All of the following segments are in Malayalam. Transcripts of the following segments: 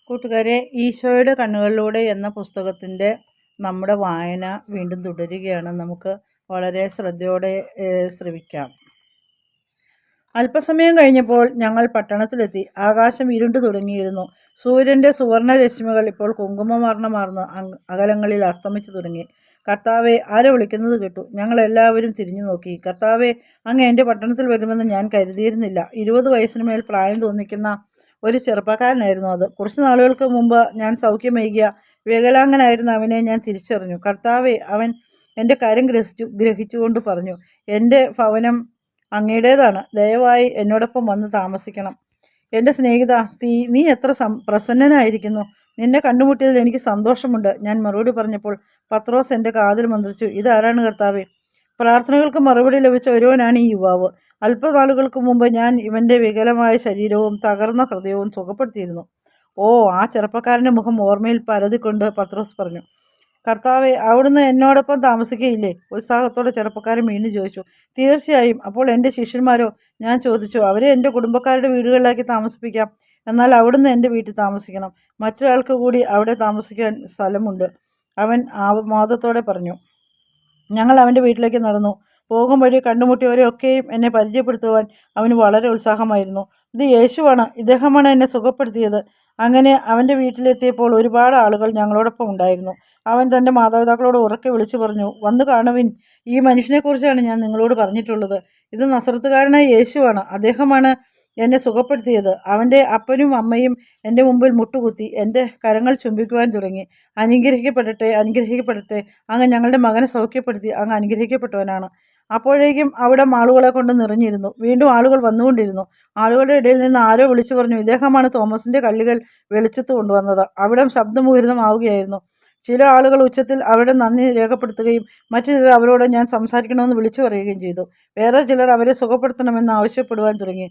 കൂട്ടുകാരെ, ഈശോയുടെ കണ്ണുകളിലൂടെ എന്ന പുസ്തകത്തിൻ്റെ നമ്മുടെ വായന വീണ്ടും തുടരുകയാണ്. നമുക്ക് വളരെ ശ്രദ്ധയോടെ ശ്രവിക്കാം. അല്പസമയം കഴിഞ്ഞപ്പോൾ ഞങ്ങൾ പട്ടണത്തിലെത്തി. ആകാശം ഇരുണ്ടു തുടങ്ങിയിരുന്നു. സൂര്യൻ്റെ സുവർണ രശ്മികൾ ഇപ്പോൾ കുങ്കുമവർണ്ണമാർന്ന് അകലങ്ങളിൽ അസ്തമിച്ചു തുടങ്ങി. കർത്താവെ, ആരെ വിളിക്കുന്നത് കേട്ടു. ഞങ്ങൾ എല്ലാവരും തിരിഞ്ഞു നോക്കി. കർത്താവെ, അങ്ങ് എൻ്റെ പട്ടണത്തിൽ വരുമെന്ന് ഞാൻ കരുതിയിരുന്നില്ല. 20 വയസ്സിന് മേൽ പ്രായം തോന്നിക്കുന്ന ഒരു ചെറുപ്പക്കാരനായിരുന്നു അത്. കുറച്ചു നാളുകൾക്ക് മുമ്പ് ഞാൻ സൗഖ്യമേകിയ വികലാംഗനായിരുന്ന അവനെ ഞാൻ തിരിച്ചറിഞ്ഞു. കർത്താവെ, അവൻ എൻ്റെ കാര്യം ഗ്രഹിച്ചുകൊണ്ട് പറഞ്ഞു, എൻ്റെ ഭവനം അങ്ങയുടേതാണ്. ദയവായി എന്നോടൊപ്പം വന്ന് താമസിക്കണം. എൻ്റെ സ്നേഹിത, നീ എത്ര പ്രസന്നനായിരിക്കുന്നു. നിന്നെ കണ്ടുമുട്ടിയതിൽ എനിക്ക് സന്തോഷമുണ്ട്. ഞാൻ മറുപടി പറഞ്ഞപ്പോൾ പത്രോസ് എൻ്റെ കാതിൽ മന്ത്രിച്ചു, ഇതാരാണ് കർത്താവെ? പ്രാർത്ഥനകൾക്ക് മറുപടി ലഭിച്ച ഒരുവനാണ് ഈ യുവാവ്. അല്പനാളുകൾക്ക് മുമ്പ് ഞാൻ ഇവൻ്റെ വികലമായ ശരീരവും തകർന്ന ഹൃദയവും സുഖപ്പെടുത്തിയിരുന്നു. ഓ, ആ ചെറുപ്പക്കാരൻ്റെ മുഖം ഓർമ്മയിൽ പരതിക്കൊണ്ട് പത്രോസ് പറഞ്ഞു, കർത്താവെ, അവിടുന്ന് എന്നോടൊപ്പം താമസിക്കുകയില്ലേ? ഉത്സാഹത്തോടെ ചെറുപ്പക്കാരൻ വീണ്ടും ചോദിച്ചു. തീർച്ചയായും. അപ്പോൾ എൻ്റെ ശിഷ്യന്മാരോ? ഞാൻ ചോദിച്ചു. അവരെ എൻ്റെ കുടുംബക്കാരുടെ വീടുകളിലാക്കി താമസിപ്പിക്കാം. എന്നാൽ അവിടുന്ന് എൻ്റെ വീട്ടിൽ താമസിക്കണം. മറ്റൊരാൾക്ക് കൂടി അവിടെ താമസിക്കാൻ സ്ഥലമുണ്ട്, അവൻ ആവമാദത്തോടെ പറഞ്ഞു. ഞങ്ങൾ അവൻ്റെ വീട്ടിലേക്ക് നടന്നു. പോകും വഴി കണ്ടുമുട്ടിയവരെയൊക്കെയും എന്നെ പരിചയപ്പെടുത്തുവാൻ അവന് വളരെ ഉത്സാഹമായിരുന്നു. ഇത് യേശുവാണ്, ഇദ്ദേഹമാണ് എന്നെ സുഖപ്പെടുത്തിയത്. അങ്ങനെ അവൻ്റെ വീട്ടിലെത്തിയപ്പോൾ ഒരുപാട് ആളുകൾ ഞങ്ങളോടൊപ്പം ഉണ്ടായിരുന്നു. അവൻ തൻ്റെ മാതാപിതാക്കളോട് ഉറക്കെ വിളിച്ചു പറഞ്ഞു, വന്നു കാണുവിൻ, ഈ മനുഷ്യനെക്കുറിച്ചാണ് ഞാൻ നിങ്ങളോട് പറഞ്ഞിട്ടുള്ളത്. ഇത് നസറത്തുകാരനായ യേശുവാണ്. അദ്ദേഹമാണ് എന്നെ സുഖപ്പെടുത്തിയത്. അവൻ്റെ അപ്പനും അമ്മയും എൻ്റെ മുമ്പിൽ മുട്ടുകുത്തി എൻ്റെ കരങ്ങൾ ചുംബിക്കുവാൻ തുടങ്ങി. അനുഗ്രഹിക്കപ്പെടട്ടെ, അനുഗ്രഹിക്കപ്പെടട്ടെ, അങ്ങ് ഞങ്ങളുടെ മകനെ സൗഖ്യപ്പെടുത്തി. അങ്ങ് അനുഗ്രഹിക്കപ്പെട്ടവനാണ്. അപ്പോഴേക്കും അവിടെ ആളുകളെ കൊണ്ട് നിറഞ്ഞിരുന്നു. വീണ്ടും ആളുകൾ വന്നുകൊണ്ടിരുന്നു. ആളുകളുടെ ഇടയിൽ നിന്ന് ആരോ വിളിച്ചു പറഞ്ഞു, ഇദ്ദേഹമാണ് തോമസിൻ്റെ കള്ളികൾ വെളിച്ചത്ത് കൊണ്ടുവന്നത്. അവിടം ശബ്ദമുയർന്നമാവുകയായിരുന്നു. ചില ആളുകൾ ഉച്ചത്തിൽ അവരുടെ നന്ദി രേഖപ്പെടുത്തുകയും മറ്റു ചിലർ അവരോട് ഞാൻ സംസാരിക്കണമെന്ന് വിളിച്ചു പറയുകയും ചെയ്തു. വേറെ ചിലർ അവരെ സുഖപ്പെടുത്തണമെന്ന് ആവശ്യപ്പെടുവാൻ തുടങ്ങി.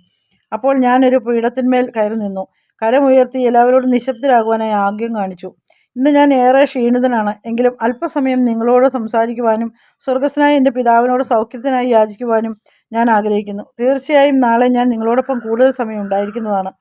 അപ്പോൾ ഞാനൊരു പീഠത്തിന്മേൽ കയറി നിന്നു. കരമുയർത്തി എല്ലാവരോടും നിശബ്ദരാകുവാനായി ആംഗ്യം കാണിച്ചു. ഇന്ന് ഞാൻ ഏറെ ക്ഷീണിതനാണ്. എങ്കിലും അല്പസമയം നിങ്ങളോട് സംസാരിക്കുവാനും സ്വർഗസ്ഥനായ എൻ്റെ പിതാവിനോട് സൗഖ്യത്തിനായി യാചിക്കുവാനും ഞാൻ ആഗ്രഹിക്കുന്നു. തീർച്ചയായും നാളെ ഞാൻ നിങ്ങളോടൊപ്പം കൂടുതൽ സമയം ഉണ്ടായിരിക്കുന്നതാണ്.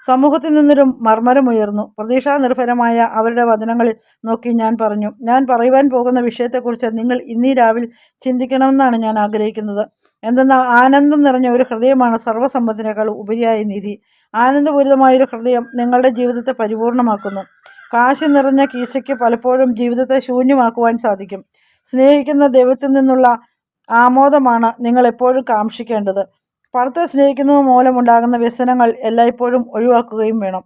സമൂഹത്തിൽ നിന്നൊരു മർമ്മരമുയർന്നു. പ്രതീക്ഷാനിർഭരമായ അവരുടെ വചനങ്ങളിൽ നോക്കി ഞാൻ പറഞ്ഞു, ഞാൻ പറയുവാൻ പോകുന്ന വിഷയത്തെക്കുറിച്ച് നിങ്ങൾ ഇന്നീ രാവിലെ ചിന്തിക്കണമെന്നാണ് ഞാൻ ആഗ്രഹിക്കുന്നത്. എന്തെന്നാൽ ആനന്ദം നിറഞ്ഞ ഒരു ഹൃദയമാണ് സർവ്വസമ്പത്തിനേക്കാൾ ഉപരിയായ നിധി. ആനന്ദപൂരിതമായൊരു ഹൃദയം നിങ്ങളുടെ ജീവിതത്തെ പരിപൂർണമാക്കുന്നു. കാശ് നിറഞ്ഞ കീശയ്ക്ക് പലപ്പോഴും ജീവിതത്തെ ശൂന്യമാക്കുവാൻ സാധിക്കും. സ്നേഹിക്കുന്ന ദൈവത്തിൽ നിന്നുള്ള ആമോദമാണ് നിങ്ങൾ എപ്പോഴും കാക്ഷിക്കേണ്ടത്. പണത്തെ സ്നേഹിക്കുന്നത് മൂലമുണ്ടാകുന്ന വ്യസനങ്ങൾ എല്ലായ്പ്പോഴും ഒഴിവാക്കുകയും വേണം.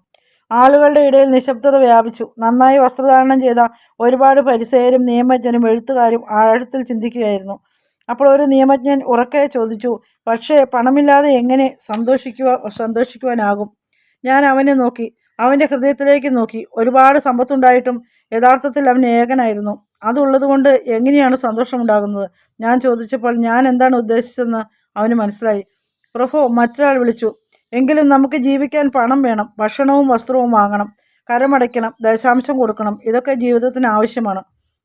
ആളുകളുടെ ഇടയിൽ നിശബ്ദത വ്യാപിച്ചു. നന്നായി വസ്ത്രധാരണം ചെയ്ത ഒരുപാട് പരിസേയരും നിയമജ്ഞരും എഴുത്തുകാരും ആഴത്തിൽ ചിന്തിക്കുകയായിരുന്നു. അപ്പോൾ ഒരു നിയമജ്ഞൻ ഉറക്കെ ചോദിച്ചു, പക്ഷേ പണമില്ലാതെ എങ്ങനെ സന്തോഷിക്കുവാനാകും? ഞാൻ അവനെ നോക്കി, അവൻ്റെ ഹൃദയത്തിലേക്ക് നോക്കി. ഒരുപാട് സമ്പത്തുണ്ടായിട്ടും യഥാർത്ഥത്തിൽ അവൻ ഏകനായിരുന്നു. അതുള്ളതുകൊണ്ട് എങ്ങനെയാണ് സന്തോഷമുണ്ടാകുന്നത്? ഞാൻ ചോദിച്ചപ്പോൾ ഞാൻ എന്താണ് ഉദ്ദേശിച്ചതെന്ന് അവന് മനസ്സിലായി. പ്രഭു, മറ്റൊരാൾ വിളിച്ചു, എങ്കിലും നമുക്ക് ജീവിക്കാൻ പണം വേണം. ഭക്ഷണവും വസ്ത്രവും വാങ്ങണം, കരമടയ്ക്കണം, ദശാംശം കൊടുക്കണം. ഇതൊക്കെ ജീവിതത്തിന് ആവശ്യമാണ്.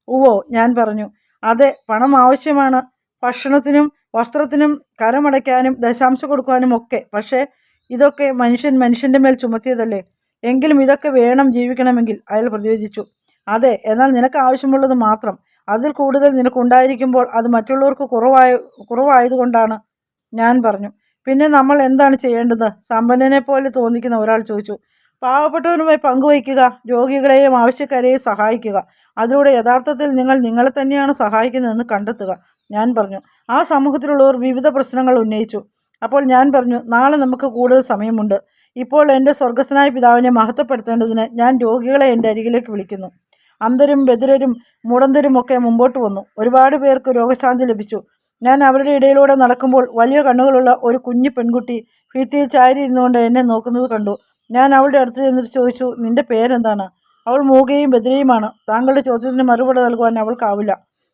ഉവ്വോ, ഞാൻ പറഞ്ഞു. അതെ, പണം ആവശ്യമാണ്, ഭക്ഷണത്തിനും വസ്ത്രത്തിനും കരമടയ്ക്കാനും ദശാംശം കൊടുക്കാനും ഒക്കെ. പക്ഷേ ഇതൊക്കെ മനുഷ്യൻ്റെ മേൽ ചുമത്തിയതല്ലേ? എങ്കിലും ഇതൊക്കെ വേണം ജീവിക്കണമെങ്കിൽ, അയാൾ പ്രതിവചിച്ചു. അതെ, എന്നാൽ നിനക്ക് ആവശ്യമുള്ളത് മാത്രം. അതിൽ കൂടുതൽ നിനക്കുണ്ടായിരിക്കുമ്പോൾ അത് മറ്റുള്ളവർക്ക് കുറവായതുകൊണ്ടാണ്. ഞാൻ പറഞ്ഞു. പിന്നെ നമ്മൾ എന്താണ് ചെയ്യേണ്ടത്? സമ്പന്നനെ പോലെ തോന്നിക്കുന്ന ഒരാൾ ചോദിച്ചു. പാവപ്പെട്ടവരുമായി പങ്കുവയ്ക്കുക, രോഗികളെയും ആവശ്യക്കാരെയും സഹായിക്കുക. അതിലൂടെ യഥാർത്ഥത്തിൽ നിങ്ങൾ നിങ്ങളെ തന്നെയാണ് സഹായിക്കുന്നതെന്ന് കണ്ടെത്തുക. ഞാൻ പറഞ്ഞു. ആ സമൂഹത്തിലുള്ളവർ വിവിധ പ്രശ്നങ്ങൾ ഉന്നയിച്ചു. അപ്പോൾ ഞാൻ പറഞ്ഞു, നാളെ നമുക്ക് കൂടുതൽ സമയമുണ്ട്. ഇപ്പോൾ എൻ്റെ സ്വർഗസ്ഥനായ പിതാവിനെ മഹത്വപ്പെടുത്തേണ്ടതിന് ഞാൻ രോഗികളെ എൻ്റെ അരികിലേക്ക് വിളിക്കുന്നു. അന്ധരും ബധിരരും മുടന്തരുമൊക്കെ മുമ്പോട്ട് വന്നു. ഒരുപാട് പേർക്ക് രോഗശാന്തി ലഭിച്ചു. ഞാൻ അവരുടെ ഇടയിലൂടെ നടക്കുമ്പോൾ വലിയ കണ്ണുകളുള്ള ഒരു കുഞ്ഞു പെൺകുട്ടി ഭിത്തിയിൽ ചാരിയിരുന്നുകൊണ്ട് എന്നെ നോക്കുന്നത് കണ്ടു. ഞാൻ അവളുടെ അടുത്ത് ചെന്നിട്ട് ചോദിച്ചു, നിന്റെ പേരെന്താണ്? അവൾ മൂകയും ബധിരയുമാണ്. താങ്കളുടെ ചോദ്യത്തിന് മറുപടി നൽകുവാൻ അവൾക്കാവില്ല.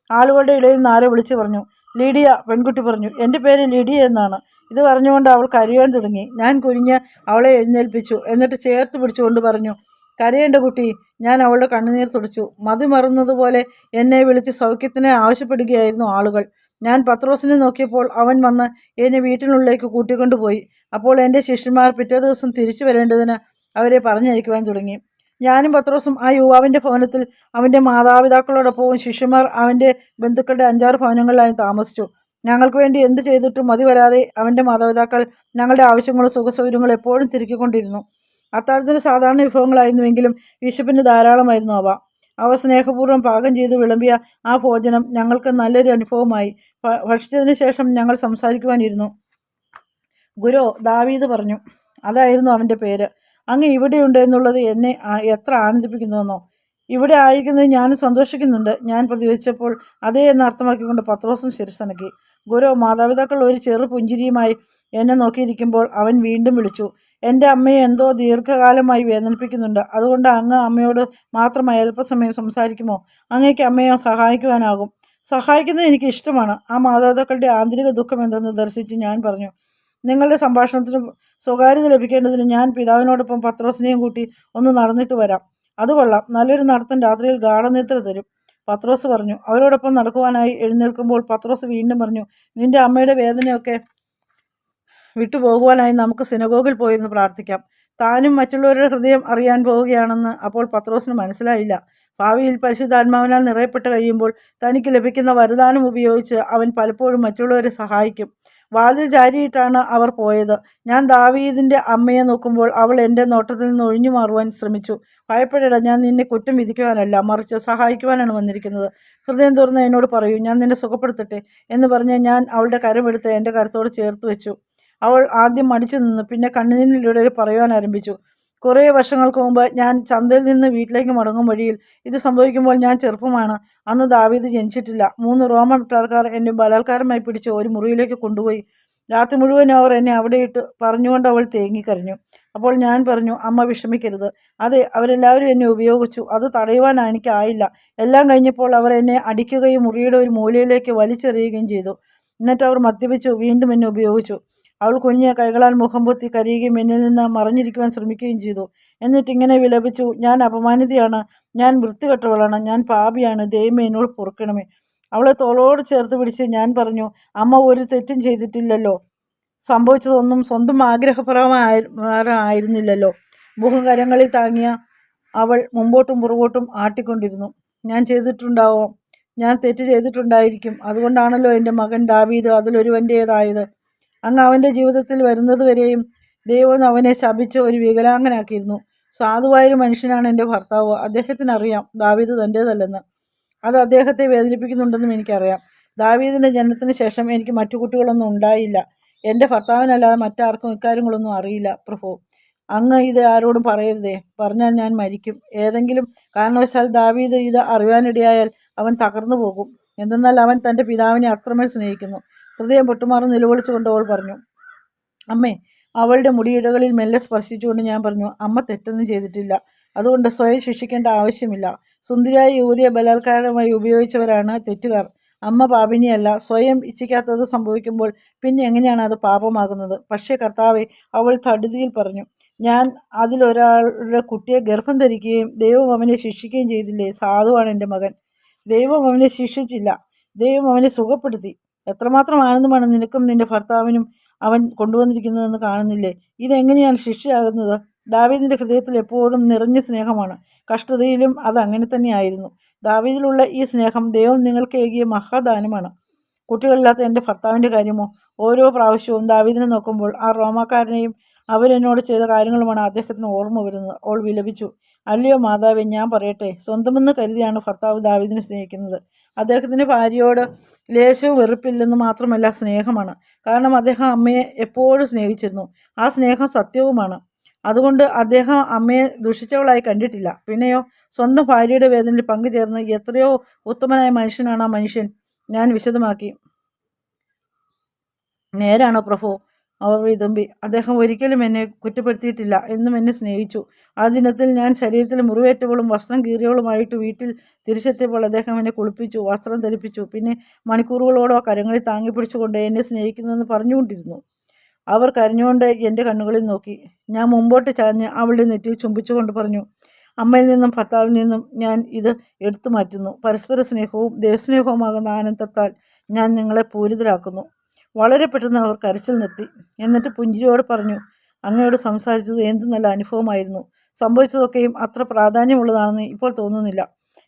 ആളുകളുടെ ഇടയിൽ നിന്ന് ആരോ വിളിച്ചു പറഞ്ഞു. ലിഡിയ, പെൺകുട്ടി പറഞ്ഞു. എൻ്റെ പേര് ലിഡിയ എന്നാണ്. ഇത് പറഞ്ഞുകൊണ്ട് അവൾ കരയാൻ തുടങ്ങി. ഞാൻ കുനിഞ്ഞ് അവളെ എഴുന്നേൽപ്പിച്ചു. എന്നിട്ട് ചേർത്ത് പിടിച്ചുകൊണ്ട് പറഞ്ഞു, കരയേണ്ട കുട്ടി. ഞാൻ അവളുടെ കണ്ണുനീർ തുടച്ചു. മതിമറന്നതുപോലെ എന്നെ വിളിച്ച് സൗഖ്യത്തിനെ ആവശ്യപ്പെടുകയായിരുന്നു ആളുകൾ. ഞാൻ പത്രോസിനെ നോക്കിയപ്പോൾ അവൻ വന്ന് എന്നെ വീട്ടിനുള്ളിലേക്ക് കൂട്ടിക്കൊണ്ടുപോയി. അപ്പോൾ എൻ്റെ ശിഷ്യന്മാർ പിറ്റേ ദിവസം തിരിച്ചു വരേണ്ടതിന് അവരെ പറഞ്ഞയക്കുവാൻ തുടങ്ങി. ഞാനും പത്രോസും ആ യുവാവിൻ്റെ ഭവനത്തിൽ അവൻ്റെ മാതാപിതാക്കളോടൊപ്പവും ശിഷ്യന്മാർ അവൻ്റെ ബന്ധുക്കളുടെ 5-6 ഭവനങ്ങളിലായി താമസിച്ചു. ഞങ്ങൾക്ക് വേണ്ടി എന്ത് ചെയ്തിട്ടും മതി വരാതെ അവൻ്റെ മാതാപിതാക്കൾ ഞങ്ങളുടെ ആവശ്യങ്ങളും സുഖസൗകര്യങ്ങളും എപ്പോഴും തിരുക്കിക്കൊണ്ടിരുന്നു. അത്താഴത്തിന് സാധാരണ വിഭവങ്ങളായിരുന്നുവെങ്കിലും വിശപ്പിന് ധാരാളമായിരുന്നു അവ. അവർ സ്നേഹപൂർവ്വം പാകം ചെയ്ത് വിളമ്പിയ ആ ഭോജനം ഞങ്ങൾക്ക് നല്ലൊരു അനുഭവമായി. ഭക്ഷിച്ചതിന് ശേഷം ഞങ്ങൾ സംസാരിക്കുവാനിരുന്നു. ഗുരു, ദാവീദ് പറഞ്ഞു. അതായിരുന്നു അവൻ്റെ പേര്. അങ്ങ് ഇവിടെയുണ്ട് എന്നുള്ളത് എന്നെ എത്ര ആനന്ദിപ്പിക്കുന്നുവെന്നോ. ഇവിടെ ആയിരിക്കുന്നത് ഞാനും സന്തോഷിക്കുന്നുണ്ട്, ഞാൻ പ്രതിവദിച്ചപ്പോൾ. അതേ എന്ന് അർത്ഥമാക്കിക്കൊണ്ട് പത്രോസും ശിരസ്സനക്കി. ഗുരു, മാതാപിതാക്കൾ ഒരു ചെറു പുഞ്ചിരിയുമായി എന്നെ നോക്കിയിരിക്കുമ്പോൾ അവൻ വീണ്ടും വിളിച്ചു. എൻ്റെ അമ്മയെ എന്തോ ദീർഘകാലമായി വേദനിപ്പിക്കുന്നുണ്ട്. അതുകൊണ്ട് അങ്ങ് അമ്മയോട് മാത്രമായി അല്പസമയം സംസാരിക്കുമോ? അങ്ങേക്ക് അമ്മയെ സഹായിക്കുവാനാകും. സഹായിക്കുന്നത് എനിക്ക് ഇഷ്ടമാണ്. ആ മാതാപിതാക്കളുടെ ആന്തരിക ദുഃഖം എന്തെന്ന് ദർശിച്ച് ഞാൻ പറഞ്ഞു. നിങ്ങളുടെ സംഭാഷണത്തിന് സ്വകാര്യത ലഭിക്കേണ്ടതിന് ഞാൻ പിതാവിനോടൊപ്പം പത്രോസിനെയും കൂട്ടി ഒന്ന് നടന്നിട്ട് വരാം. അത് കൊള്ളാം, നല്ലൊരു നടത്തം രാത്രിയിൽ ഗാഠനിദ്ര തരും, പത്രോസ് പറഞ്ഞു. അവരോടൊപ്പം നടക്കുവാനായി എഴുന്നേൽക്കുമ്പോൾ പത്രോസ് വീണ്ടും പറഞ്ഞു, നിന്റെ അമ്മയുടെ വേദനയൊക്കെ വിട്ടുപോകുവാനായി നമുക്ക് സിനഗോഗിൽ പോയിരുന്ന് പ്രാർത്ഥിക്കാം. താനും മറ്റുള്ളവരുടെ ഹൃദയം അറിയാൻ പോവുകയാണെന്ന് അപ്പോൾ പത്രോസിന് മനസ്സിലായില്ല. ഭാവിയിൽ പരിശുദ്ധാത്മാവിനാൽ നിറയപ്പെട്ട് കഴിയുമ്പോൾ തനിക്ക് ലഭിക്കുന്ന വരദാനം ഉപയോഗിച്ച് അവൻ പലപ്പോഴും മറ്റുള്ളവരെ സഹായിക്കും. വാതിൽ ചാരിയിട്ടാണ് അവർ പോയത്. ഞാൻ ദാവീദിൻ്റെ അമ്മയെ നോക്കുമ്പോൾ അവൾ എൻ്റെ നോട്ടത്തിൽ നിന്ന് ഒഴിഞ്ഞു മാറുവാൻ ശ്രമിച്ചു. ഭയപ്പെടേണ്ട, ഞാൻ നിന്നെ കുറ്റം വിധിക്കുവാനല്ല, മറിച്ച് സഹായിക്കുവാനാണ് വന്നിരിക്കുന്നത്. ഹൃദയം തുറന്ന് എന്നോട് പറയൂ, ഞാൻ നിന്നെ സുഖപ്പെടുത്തട്ടെ എന്ന് പറഞ്ഞ് ഞാൻ അവളുടെ കരമെടുത്ത് എൻ്റെ കരത്തോട് ചേർത്ത് വെച്ചു. അവൾ ആദ്യം മടിച്ചു നിന്നു, പിന്നെ കണ്ണുനീരിലൂടെ പറയുവാൻ ആരംഭിച്ചു. കുറേ വർഷങ്ങൾക്ക് മുമ്പ് ഞാൻ ചന്തയിൽ നിന്ന് വീട്ടിലേക്ക് മടങ്ങും വഴിയിൽ ഇത് സംഭവിക്കുമ്പോൾ ഞാൻ ചെറുപ്പമാണ്. അന്ന് ദാവീദ് ജനിച്ചിട്ടില്ല. 3 റോമൻ പട്ടാളക്കാർ എന്നെ ബലാത്കാരമായി പിടിച്ച് ഒരു മുറിയിലേക്ക് കൊണ്ടുപോയി. രാത്രി മുഴുവൻ അവർ എന്നെ അവിടെ ഇട്ട് പറഞ്ഞുകൊണ്ട് അവൾ തേങ്ങിക്കരഞ്ഞു. അപ്പോൾ ഞാൻ പറഞ്ഞു, അമ്മ വിഷമിക്കരുത്. അതെ, അവരെല്ലാവരും എന്നെ ഉപയോഗിച്ചു. അത് തടയുവാൻ എനിക്കായില്ല. എല്ലാം കഴിഞ്ഞപ്പോൾ അവർ എന്നെ അടിക്കുകയും മുറിയുടെ ഒരു മൂലയിലേക്ക് വലിച്ചെറിയുകയും ചെയ്തു. എന്നിട്ട് അവർ മദ്യപിച്ചു വീണ്ടും എന്നെ ഉപയോഗിച്ചു. അവൾ കുനിഞ്ഞ കൈകളാൽ മുഖം പൊത്തി കരയുകയും എന്നിൽ നിന്ന് മറഞ്ഞിരിക്കുവാൻ ശ്രമിക്കുകയും ചെയ്തു. എന്നിട്ടിങ്ങനെ വിലപിച്ചു, ഞാൻ അപമാനിതയാണ്, ഞാൻ വൃത്തികെട്ടവളാണ്, ഞാൻ പാപിയാണ്, ദൈവമേ എന്നോട് പൊറുക്കണമേ. അവളെ തോളോട് ചേർത്ത് പിടിച്ച് ഞാൻ പറഞ്ഞു, അമ്മ ഒരു തെറ്റും ചെയ്തിട്ടില്ലല്ലോ. സംഭവിച്ചതൊന്നും സ്വന്തം ആഗ്രഹപ്രകാരമായിരുന്നില്ലല്ലോ. മുഖകരങ്ങളിൽ താങ്ങിയ അവൾ മുമ്പോട്ടും പുറകോട്ടും ആട്ടിക്കൊണ്ടിരുന്നു. ഞാൻ തെറ്റ് ചെയ്തിട്ടുണ്ടായിരിക്കും. അതുകൊണ്ടാണല്ലോ എൻ്റെ മകൻ ദാവീദ് അതിലൊരുവൻ്റേതായത്. അങ്ങ് അവൻ്റെ ജീവിതത്തിൽ വരുന്നതുവരെയും ദൈവം അവനെ ശപിച്ച് ഒരു വികലാംഗനാക്കിയിരുന്നു. സാധുവായൊരു മനുഷ്യനാണ് എൻ്റെ ഭർത്താവ്. അദ്ദേഹത്തിനറിയാം ദാവീദ് തൻ്റേതല്ലെന്ന്. അത് അദ്ദേഹത്തെ വേദനിപ്പിക്കുന്നുണ്ടെന്നും എനിക്കറിയാം. ദാവീദിൻ്റെ ജനനത്തിന് ശേഷം എനിക്ക് മറ്റു കുട്ടികളൊന്നും ഉണ്ടായില്ല. എൻ്റെ ഭർത്താവിനല്ലാതെ മറ്റാർക്കും ഇക്കാര്യങ്ങളൊന്നും അറിയില്ല. പ്രഭു, അങ്ങ് ഇത് ആരോടും പറയരുതേ. പറഞ്ഞാൽ ഞാൻ മരിക്കും. ഏതെങ്കിലും കാരണവശാൽ ദാവീദ് ഇത് അറിയാനിടയായാൽ അവൻ തകർന്നു പോകും. എന്തെന്നാൽ അവൻ തൻ്റെ പിതാവിനെ അത്രമേൽ സ്നേഹിക്കുന്നു. ഹൃദയം പൊട്ടുമാറും നിലവിളിച്ചുകൊണ്ട് അവൾ പറഞ്ഞു. അമ്മേ, അവളുടെ മുടിയിടകളിൽ മെല്ലെ സ്പർശിച്ചുകൊണ്ട് ഞാൻ പറഞ്ഞു, അമ്മ തെറ്റൊന്നും ചെയ്തിട്ടില്ല. അതുകൊണ്ട് സ്വയം ശിക്ഷിക്കേണ്ട ആവശ്യമില്ല. സുന്ദരിയായ യുവതിയെ ബലാത്കാരമായി ഉപയോഗിച്ചവരാണ് തെറ്റുകാർ. അമ്മ പാപിനിയല്ല. സ്വയം ഇച്ഛിക്കാത്തത് സംഭവിക്കുമ്പോൾ പിന്നെ എങ്ങനെയാണ് അത് പാപമാകുന്നത്? പക്ഷേ കർത്താവേ, അവൾ ധൃതിയിൽ പറഞ്ഞു, ഞാൻ അതിലൊരാളുടെ കുട്ടിയെ ഗർഭം ധരിക്കുകയും ദൈവം അവനെ ശിക്ഷിക്കുകയും ചെയ്തില്ലേ? സാധുവാണ് എൻ്റെ മകൻ. ദൈവം അവനെ ശിക്ഷിച്ചില്ല, ദൈവം അവനെ സുഖപ്പെടുത്തി. എത്രമാത്രം ആനന്ദമാണ് നിനക്കും നിന്റെ ഭർത്താവിനും അവൻ കൊണ്ടുവന്നിരിക്കുന്നതെന്ന് കാണുന്നില്ലേ? ഇതെങ്ങനെയാണ് ശിക്ഷയാകുന്നത്? ദാവീദിൻ്റെ ഹൃദയത്തിൽ എപ്പോഴും നിറഞ്ഞ സ്നേഹമാണ്. കഷ്ടതയിലും അത് അങ്ങനെ തന്നെയായിരുന്നു. ദാവീദിലുള്ള ഈ സ്നേഹം ദൈവം നിങ്ങൾക്ക് ഏകിയ മഹാദാനമാണ്. കുട്ടികളില്ലാത്ത എൻ്റെ ഭർത്താവിൻ്റെ കാര്യമോ? ഓരോ പ്രാവശ്യവും ദാവീദിനെ നോക്കുമ്പോൾ ആ റോമാക്കാരനെയും അവരെന്നോട് ചെയ്ത കാര്യങ്ങളുമാണ് അദ്ദേഹത്തിന് ഓർമ്മ വരുന്നത്. അവൾ വിലപിച്ചു. അല്ലയോ മാതാവേ, ഞാൻ പറയട്ടെ, സ്വന്തമെന്ന് കരുതിയാണ് ഭർത്താവ് ദാവീദിനെ സ്നേഹിക്കുന്നത്. അദ്ദേഹത്തിൻ്റെ ഭാര്യയോട് ലേശവും വെറുപ്പില്ലെന്ന് മാത്രമല്ല, സ്നേഹമാണ്. കാരണം അദ്ദേഹം അമ്മയെ എപ്പോഴും സ്നേഹിച്ചിരുന്നു. ആ സ്നേഹം സത്യവുമാണ്. അതുകൊണ്ട് അദ്ദേഹം അമ്മയെ ദുഷിച്ചവളായി കണ്ടിട്ടില്ല. പിന്നെയോ, സ്വന്തം ഭാര്യയുടെ വേദനയിൽ പങ്കുചേർന്ന് എത്രയോ ഉത്തമനായ മനുഷ്യനാണ് ആ മനുഷ്യൻ. ഞാൻ വിശദമാക്കി. നേരാണോ പ്രഭു? അവർ വിതുമ്പി. അദ്ദേഹം ഒരിക്കലും എന്നെ കുറ്റപ്പെടുത്തിയിട്ടില്ല, എന്നും എന്നെ സ്നേഹിച്ചു. ആ ദിനത്തിൽ ഞാൻ ശരീരത്തിൽ മുറിവേറ്റവളും വസ്ത്രം കീറിയവളുമായിട്ട് വീട്ടിൽ തിരിച്ചെത്തിയപ്പോൾ അദ്ദേഹം എന്നെ കുളിപ്പിച്ചു, വസ്ത്രം ധരിപ്പിച്ചു. പിന്നെ മണിക്കൂറുകളോടോ കരങ്ങളിൽ താങ്ങിപ്പിടിച്ചുകൊണ്ട് എന്നെ സ്നേഹിക്കുന്നുവെന്ന് പറഞ്ഞുകൊണ്ടിരുന്നു. അവർ കരഞ്ഞുകൊണ്ട് എൻ്റെ കണ്ണുകളിൽ നോക്കി. ഞാൻ മുമ്പോട്ട് ചാഞ്ഞ് അവളുടെ നെറ്റിയിൽ ചുംബിച്ചുകൊണ്ട് പറഞ്ഞു, അമ്മയിൽ നിന്നും ഭർത്താവിൽ നിന്നും ഞാൻ ഇത് എടുത്തു മാറ്റുന്നു. പരസ്പര സ്നേഹവും ദൈവസ്നേഹവുമാകുന്ന ആനന്ദത്താൽ ഞാൻ നിങ്ങളെ പൂരിതരാക്കുന്നു. വളരെ പെട്ടെന്ന് അവർ കരച്ചിൽ നിർത്തി. എന്നിട്ട് പുഞ്ചിരിയോട് പറഞ്ഞു, അങ്ങയോട് സംസാരിച്ചത് എന്ത് നല്ല അനുഭവമായിരുന്നു. സംഭവിച്ചതൊക്കെയും അത്ര പ്രാധാന്യമുള്ളതാണെന്ന് ഇപ്പോൾ തോന്നുന്നില്ല.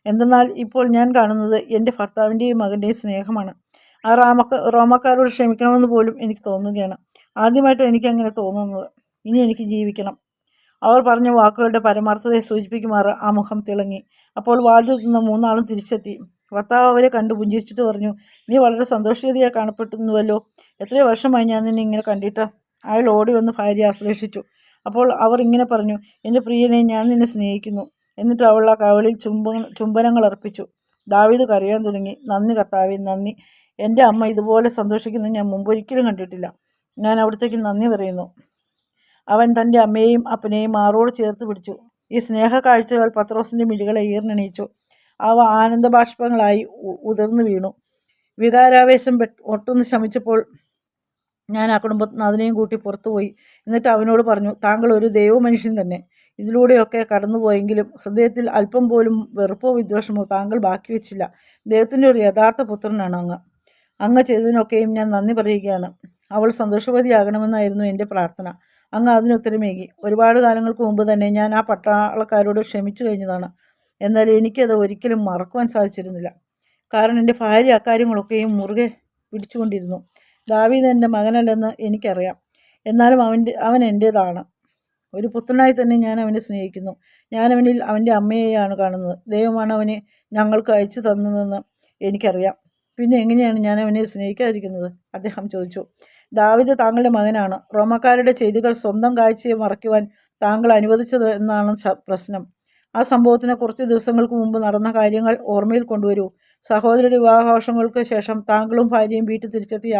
എന്തെന്നാൽ ഇപ്പോൾ ഞാൻ കാണുന്നത് എൻ്റെ ഭർത്താവിൻ്റെയും മകൻ്റെയും സ്നേഹമാണ്. ആ റോമാക്കാരോട് ക്ഷമിക്കണമെന്ന് പോലും എനിക്ക് തോന്നുകയാണ്. ആദ്യമായിട്ടാണ് എനിക്കങ്ങനെ തോന്നുന്നത്. ഇനി എനിക്ക് ജീവിക്കണം. അവർ പറഞ്ഞ വാക്കുകളുടെ പരമാർത്ഥതയെ സൂചിപ്പിക്കുമാറ് ആ മുഖം തിളങ്ങി. അപ്പോൾ വാതിൽ നിന്ന് മൂന്നാളും തിരിച്ചെത്തി. ഭർത്താവ് അവരെ കണ്ടു പുഞ്ചിരിച്ചിട്ട് പറഞ്ഞു, നീ വളരെ സന്തോഷവതിയായി കാണപ്പെടുന്നുവല്ലോ. എത്രയോ വർഷമായി ഞാൻ നിന്നെ ഇങ്ങനെ കണ്ടിട്ട്. അയാൾ ഓടി വന്ന് ഭാര്യയെ ആശ്ലേഷിച്ചു. അപ്പോൾ അവർ ഇങ്ങനെ പറഞ്ഞു, എൻ്റെ പ്രിയനെ, ഞാൻ നിന്നെ സ്നേഹിക്കുന്നു. എന്നിട്ട് അവൾ ആ കവളിൽ ചുംബനങ്ങൾ അർപ്പിച്ചു. ദാവീദ് കരയാൻ തുടങ്ങി. നന്ദി കർത്താവേ, നന്ദി. എൻ്റെ അമ്മ ഇതുപോലെ സന്തോഷിക്കുന്നത് ഞാൻ മുമ്പൊരിക്കലും കണ്ടിട്ടില്ല. ഞാൻ അവിടത്തേക്ക് നന്ദി പറയുന്നു. അവൻ തൻ്റെ അമ്മയെയും അപ്പനെയും മാറോട് ചേർത്ത് പിടിച്ചു. ഈ സ്നേഹ കാഴ്ചകൾ പത്രോസിൻ്റെ മിഴികളെ ഈർന്നണിയിച്ചു. അവ ആനന്ദബാഷ്പങ്ങളായി ഉതിർന്നു വീണു. വികാരാവേശം ഒട്ടൊന്ന് ശമിച്ചപ്പോൾ ഞാൻ ആ കുടുംബനാഥനെയും കൂട്ടി പുറത്തുപോയി. എന്നിട്ട് അവനോട് പറഞ്ഞു, താങ്കൾ ഒരു ദൈവമനുഷ്യൻ തന്നെ. ഇതിലൂടെയൊക്കെ കടന്നുപോയെങ്കിലും ഹൃദയത്തിൽ അല്പം പോലും വെറുപ്പോ വിദ്വേഷമോ താങ്കൾ ബാക്കി വെച്ചില്ല. ദൈവത്തിൻ്റെ ഒരു യഥാർത്ഥ പുത്രനാണ് അങ്ങ്. അങ്ങ് ചെയ്തതിനൊക്കെയും ഞാൻ നന്ദി പറയുകയാണ്. അവൾ സന്തോഷവതിയാകണമെന്നായിരുന്നു എൻ്റെ പ്രാർത്ഥന. അങ്ങ് അതിനുത്തരമേകി. ഒരുപാട് കാലങ്ങൾക്ക് മുമ്പ് തന്നെ ഞാൻ ആ പട്ടാളക്കാരോട് ക്ഷമിച്ചു കഴിഞ്ഞതാണ്. എന്നാൽ എനിക്കത് ഒരിക്കലും മറക്കുവാൻ സാധിച്ചിരുന്നില്ല. കാരണം എൻ്റെ ഭാര്യ അക്കാര്യങ്ങളൊക്കെയും മുറുകെ പിടിച്ചുകൊണ്ടിരുന്നു. ദാവീദ് എൻ്റെ മകനല്ലെന്ന് എനിക്കറിയാം. എന്നാലും അവൻ എൻ്റേതാണ്. ഒരു പുത്രനായി തന്നെ ഞാൻ അവനെ സ്നേഹിക്കുന്നു. ഞാൻ അവനിൽ അവൻ്റെ അമ്മയെയാണ് കാണുന്നത്. ദൈവമാണ് അവനെ ഞങ്ങൾക്ക് അയച്ചു തന്നതെന്ന് എനിക്കറിയാം. പിന്നെ എങ്ങനെയാണ് ഞാൻ അവനെ സ്നേഹിക്കാതിരിക്കുന്നത്? അദ്ദേഹം ചോദിച്ചു. ദാവീദ് താങ്കളുടെ മകനാണ്. റോമക്കാരുടെ ചെയ്തികൾ സ്വന്തം കാഴ്ചയെ മറയ്ക്കുവാൻ താങ്കൾ അനുവദിച്ചത് എന്നാണ് പ്രശ്നം. ആ സംഭവത്തിന് കുറച്ച് ദിവസങ്ങൾക്ക് മുമ്പ് നടന്ന കാര്യങ്ങൾ ഓർമ്മയിൽ കൊണ്ടുവരൂ. സഹോദരിയുടെ വിവാഹാഘോഷങ്ങൾക്ക് ശേഷം താങ്കളും ഭാര്യയും വീട്ടിൽ തിരിച്ചെത്തിയ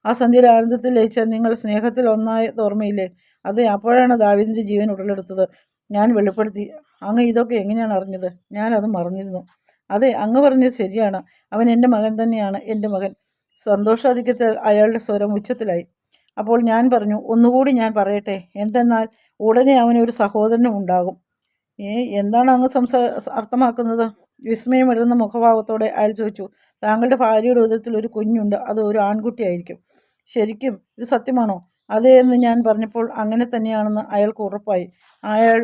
ആ സന്ധ്യയുടെ ആനന്ദത്തിൽ ലയിച്ച നിങ്ങൾ സ്നേഹത്തിൽ ഒന്നായത് ഓർമ്മയില്ലേ? അതെ, അപ്പോഴാണ് ദാവീദിൻ്റെ ജീവൻ ഉടലെടുത്തത്. ഞാൻ വെളിപ്പെടുത്തി. അങ്ങ് ഇതൊക്കെ എങ്ങനെയാണ് അറിഞ്ഞത്? ഞാനത് മറന്നിരുന്നു. അതെ, അങ്ങ് പറഞ്ഞത് ശരിയാണ്. അവൻ എൻ്റെ മകൻ തന്നെയാണ്, എൻ്റെ മകൻ. സന്തോഷാധിക്യത്തിൽ അയാളുടെ സ്വരം ഉച്ചത്തിലായി. അപ്പോൾ ഞാൻ പറഞ്ഞു, ഒന്നുകൂടി ഞാൻ പറയട്ടെ. എന്തെന്നാൽ ഉടനെ അവനൊരു സഹോദരനും ഉണ്ടാകും. എന്താണ് അങ്ങ് അർത്ഥമാക്കുന്നത്? വിസ്മയമിടുന്ന മുഖഭാവത്തോടെ അയാൾ ചോദിച്ചു. താങ്കളുടെ ഭാര്യയുടെ ഉദരത്തിൽ ഒരു കുഞ്ഞുണ്ട്. അത് ഒരു ആൺകുട്ടിയായിരിക്കും. ശരിക്കും? ഇത് സത്യമാണോ? അതെ എന്ന് ഞാൻ പറഞ്ഞപ്പോൾ അങ്ങനെ തന്നെയാണെന്ന് അയാൾക്ക് ഉറപ്പായി. അയാൾ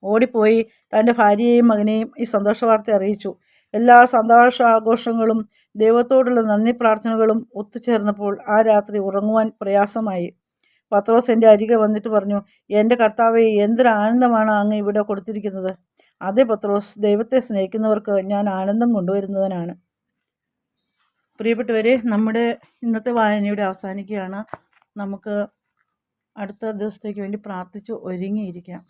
ഓടിപ്പോയി തൻ്റെ ഭാര്യയെയും മകനെയും ഈ സന്തോഷവാർത്ത അറിയിച്ചു. എല്ലാ സന്തോഷാഘോഷങ്ങളും ദൈവത്തോടുള്ള നന്ദി പ്രാർത്ഥനകളും ഒത്തുചേർന്നപ്പോൾ ആ രാത്രി ഉറങ്ങുവാൻ പ്രയാസമായി. പത്രോസ് എൻ്റെ അരികെ വന്നിട്ട് പറഞ്ഞു, എൻ്റെ കർത്താവേ, എന്തൊരു ആനന്ദമാണ് അങ്ങ് ഇവിടെ കൊടുത്തിരിക്കുന്നത്. അതെ പത്രോസ്, ദൈവത്തെ സ്നേഹിക്കുന്നവർക്ക് ഞാൻ ആനന്ദം കൊണ്ടുവരുന്നതിനാണ്. പ്രിയപ്പെട്ടവരെ, നമ്മുടെ ഇന്നത്തെ വായനയുടെ അവസാനിക്കുകയാണ്. നമുക്ക് അടുത്ത ദിവസത്തേക്ക് വേണ്ടി പ്രാർത്ഥിച്ച് ഒരുങ്ങിയിരിക്കാം.